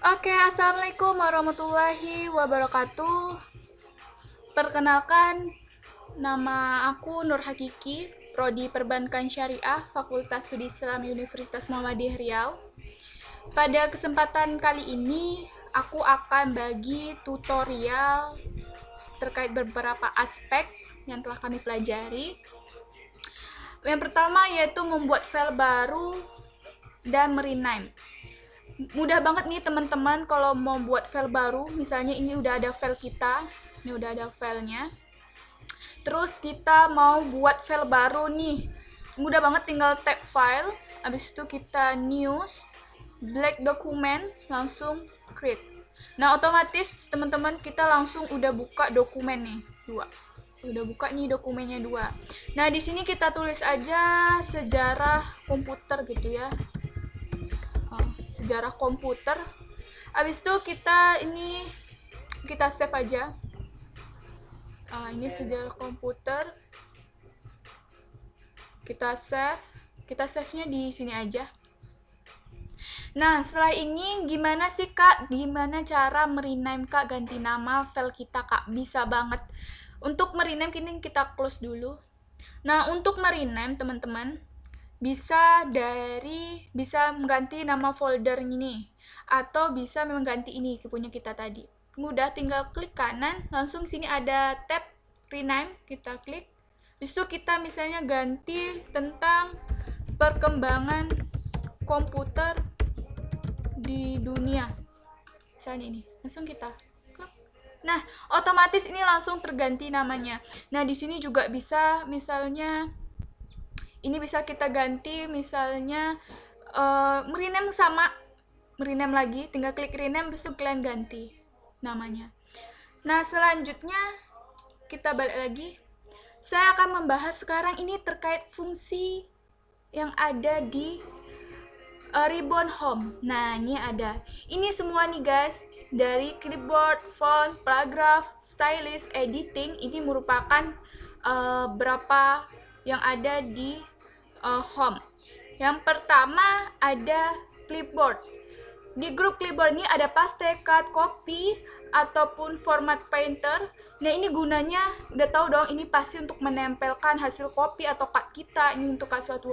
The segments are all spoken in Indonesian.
Oke, assalamualaikum warahmatullahi wabarakatuh. Perkenalkan, nama aku Nur Hakiki, Prodi Perbankan Syariah, Fakultas Studi Islam Universitas Muhammadiyah Riau. Pada kesempatan kali ini, aku akan bagi tutorial terkait beberapa aspek yang telah kami pelajari. Yang pertama yaitu membuat file baru dan merename. Mudah banget nih teman-teman kalau mau buat file baru. Misalnya ini udah ada file kita, ini udah ada filenya, terus kita mau buat file baru nih, mudah banget, tinggal tap file, habis itu kita news, black document, langsung create. Nah otomatis teman-teman kita langsung udah buka dokumen nih udah buka nih dokumennya 2. Nah di sini kita tulis aja sejarah komputer gitu ya, sejarah komputer. Habis itu kita save aja. Ini sejarah komputer. Kita save-nya di sini aja. Nah, setelah ini gimana sih Kak? Gimana cara merename Kak, ganti nama file kita Kak? Bisa banget. Untuk merename kita close dulu. Nah, untuk merename teman-teman bisa mengganti nama folder ini, atau bisa mengganti ini punya kita tadi. Mudah, tinggal klik kanan, langsung sini ada tab rename, kita klik. Habis itu kita misalnya ganti tentang perkembangan komputer di dunia. Misalnya ini, langsung kita klik. Nah, otomatis ini langsung terganti namanya. Nah, di sini juga bisa misalnya ini bisa kita ganti, misalnya merename lagi, tinggal klik rename, besok kalian ganti namanya. Nah selanjutnya kita balik lagi. Saya akan membahas sekarang ini terkait fungsi yang ada di ribbon home. Nah ini ada, ini semua nih guys, dari clipboard, font, paragraph, stylist, editing, ini merupakan berapa yang ada di home. Yang pertama ada clipboard. Di grup clipboard ini ada paste, cut, copy, ataupun format painter. Nah ini gunanya, udah tahu dong, ini pasti untuk menempelkan hasil copy atau cut kita. Ini untuk suatu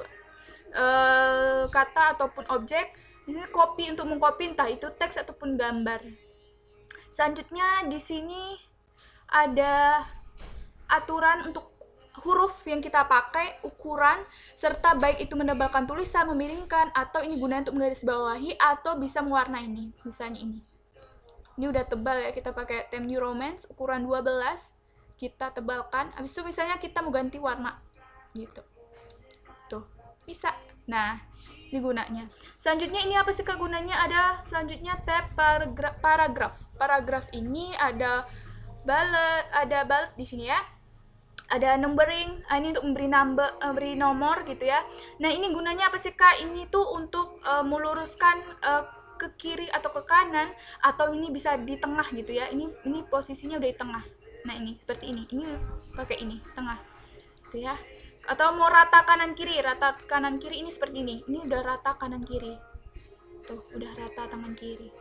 kata ataupun objek. Di sini copy, untuk mengcopy entah itu teks ataupun gambar. Selanjutnya di sini ada aturan untuk huruf yang kita pakai, ukuran, serta baik itu menebalkan tulisan, memiringkan, atau ini gunanya untuk menggarisbawahi atau bisa mewarnai ini. Misalnya ini udah tebal ya, kita pakai Times New Roman ukuran 12, kita tebalkan. Habis itu misalnya kita mau ganti warna gitu, tuh bisa. Nah ini gunanya. Selanjutnya ini apa sih kegunaannya? Ada selanjutnya tab paragraf. Paragraf ini ada bullet di sini ya, ada numbering, ini untuk memberi nomor gitu ya. Nah ini gunanya apa sih Kak? Ini tuh untuk meluruskan ke kiri atau ke kanan, atau ini bisa di tengah gitu ya. Ini posisinya udah di tengah. Nah ini seperti ini pakai ini tengah gitu ya. Atau mau rata kanan kiri ini seperti ini udah rata kanan kiri, tuh udah rata tangan kiri.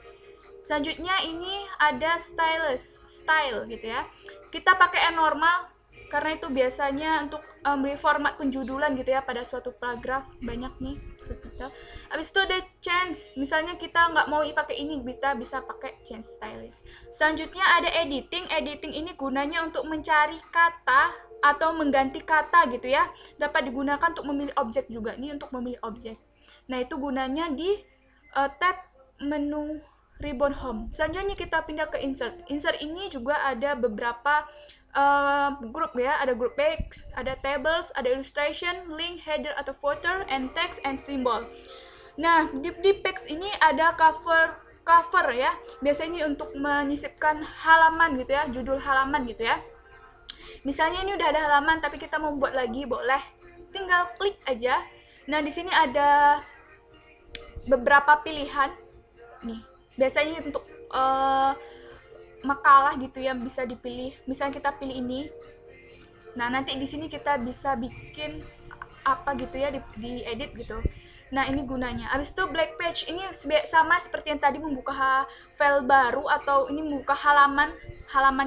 Selanjutnya ini ada style gitu ya, kita pakai normal karena itu biasanya untuk beri format penjudulan gitu ya pada suatu paragraf, banyak nih subtitle. Habis itu ada change, misalnya kita nggak mau pakai ini, kita bisa pakai change stylist. Selanjutnya ada editing ini gunanya untuk mencari kata atau mengganti kata gitu ya, dapat digunakan untuk memilih objek juga, ini untuk memilih objek. Nah itu gunanya di tab menu ribbon home. Selanjutnya kita pindah ke insert ini juga ada beberapa grup ya, ada grup text, ada tables, ada illustration, link, header atau footer, and text and symbol. Nah di text ini ada cover ya, biasanya ini untuk menyisipkan halaman gitu ya, judul halaman gitu ya. Misalnya ini udah ada halaman tapi kita mau buat lagi, boleh, tinggal klik aja. Nah di sini ada beberapa pilihan nih, biasanya untuk makalah gitu yang bisa dipilih. Misalnya kita pilih ini. Nah, nanti di sini kita bisa bikin apa gitu ya, di edit gitu. Nah, ini gunanya. Habis itu black page ini sama seperti yang tadi, membuka file baru atau ini membuka halaman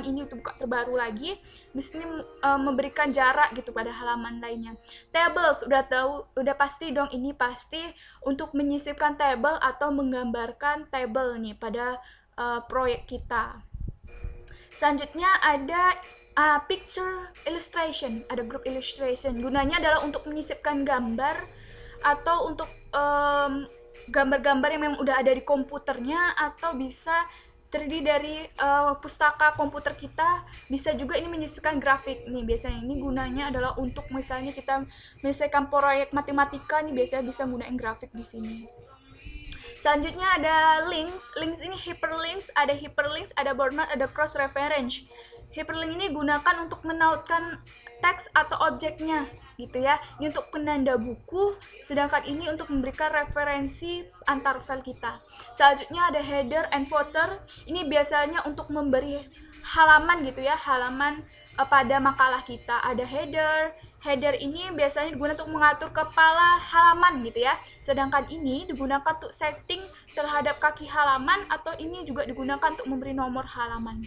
ini untuk buka terbaru lagi. Habis ini memberikan jarak gitu pada halaman lainnya. Tables, udah tahu, udah pasti dong, ini pasti untuk menyisipkan table atau menggambarkan table nih pada proyek kita. Selanjutnya ada picture illustration, ada group illustration. Gunanya adalah untuk menyisipkan gambar atau untuk gambar-gambar yang memang udah ada di komputernya, atau bisa terdiri dari pustaka komputer kita. Bisa juga ini menyisipkan grafik nih. Biasanya ini gunanya adalah untuk misalnya kita menyelesaikan proyek matematika nih, biasanya bisa gunain grafik di sini. Selanjutnya ada links. Links ini hyperlinks, ada bookmark, ada cross reference. Hyperlink ini gunakan untuk menautkan teks atau objeknya gitu ya. Ini untuk penanda buku, sedangkan ini untuk memberikan referensi antar file kita. Selanjutnya ada header and footer. Ini biasanya untuk memberi halaman gitu ya, halaman pada makalah kita. Ada header ini biasanya digunakan untuk mengatur kepala halaman gitu ya. Sedangkan ini digunakan untuk setting terhadap kaki halaman, atau ini juga digunakan untuk memberi nomor halaman.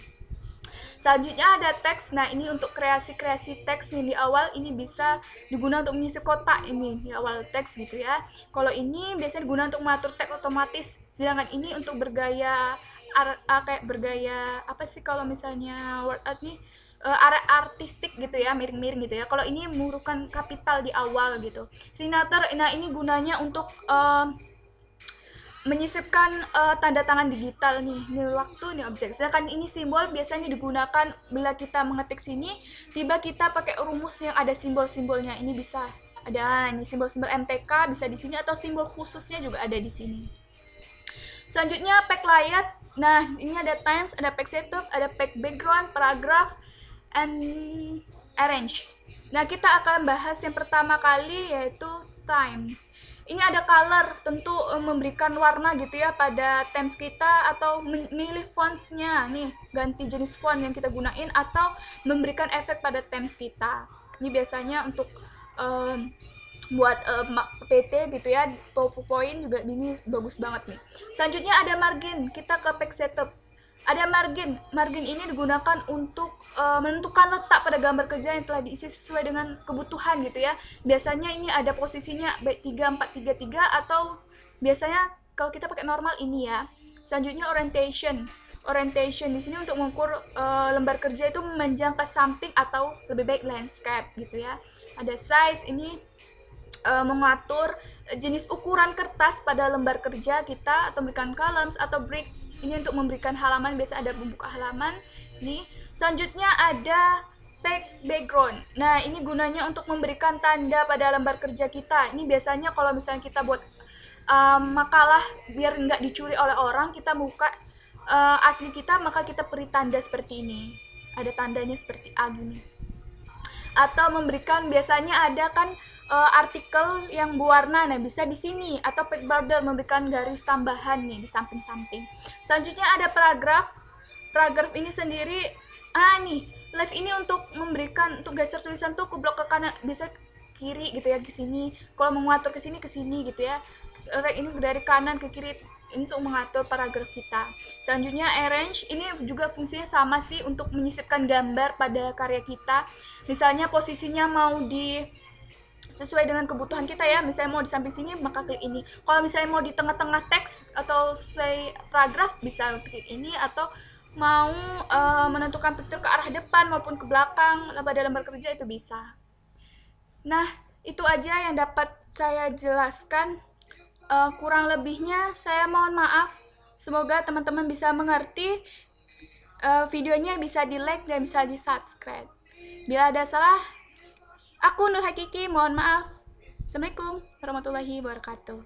Selanjutnya ada teks. Nah, ini untuk kreasi-kreasi teks yang di awal, ini bisa digunakan untuk mengisi kotak ini di awal teks gitu ya. Kalau ini biasanya digunakan untuk mengatur teks otomatis. Sedangkan ini untuk bergaya kayak bergaya apa sih kalau misalnya word art nih, artistik gitu ya, miring-miring gitu ya. Kalau ini memerlukan kapital di awal gitu. Signature, nah ini gunanya untuk menyisipkan tanda tangan digital nih, nilai waktu, nih objek. Sedangkan ini simbol biasanya digunakan bila kita mengetik sini, tiba kita pakai rumus yang ada simbol-simbolnya. Ini bisa ada ini simbol-simbol MTK bisa di sini, atau simbol khususnya juga ada di sini. Selanjutnya pack layout. Nah, ini ada times, ada pack setup, ada pack background, paragraph, and arrange. Nah, kita akan bahas yang pertama kali yaitu times. Ini ada color, tentu memberikan warna gitu ya pada themes kita, atau memilih fontsnya nih, ganti jenis font yang kita gunain, atau memberikan efek pada themes kita. Ini biasanya untuk buat PT gitu ya, PowerPoint juga ini bagus banget nih. Selanjutnya ada margin, kita ke pack setup. Ada margin ini digunakan untuk menentukan letak pada gambar kerja yang telah diisi sesuai dengan kebutuhan gitu ya. Biasanya ini ada posisinya baik 3, 4, 3, 3, atau biasanya kalau kita pakai normal ini ya. Selanjutnya orientation di sini untuk mengukur lembar kerja itu memanjang ke samping atau lebih baik landscape gitu ya. Ada size, ini mengatur jenis ukuran kertas pada lembar kerja kita, atau memberikan columns atau bricks. Ini untuk memberikan halaman, biasa ada membuka halaman. Nih, selanjutnya ada pack background. Nah, ini gunanya untuk memberikan tanda pada lembar kerja kita. Ini biasanya kalau misalnya kita buat makalah biar nggak dicuri oleh orang, kita buka asli kita, maka kita beri tanda seperti ini. Ada tandanya seperti A gini. Atau memberikan, biasanya ada kan artikel yang berwarna, nah bisa di sini, atau pack border, memberikan garis tambahan nih di samping-samping. Selanjutnya ada paragraph ini sendiri, nih left ini untuk memberikan, untuk geser tulisan tuh ke blok ke kanan, bisa kiri gitu ya, ke sini. Kalau mau mengatur ke sini gitu ya. Ini dari kanan ke kiri, ini untuk mengatur paragraf kita. Selanjutnya arrange, ini juga fungsinya sama sih, untuk menyisipkan gambar pada karya kita. Misalnya posisinya mau sesuai dengan kebutuhan kita ya, misalnya mau di samping sini maka klik ini. Kalau misalnya mau di tengah-tengah teks atau sesuai paragraf bisa klik ini, atau mau menentukan picture ke arah depan maupun ke belakang pada lembar kerja itu bisa. Nah, itu aja yang dapat saya jelaskan. Kurang lebihnya saya mohon maaf. Semoga teman-teman bisa mengerti. Videonya bisa di like dan bisa di subscribe. Bila ada salah, aku Nur Hakiki, mohon maaf. Assalamualaikum warahmatullahi wabarakatuh.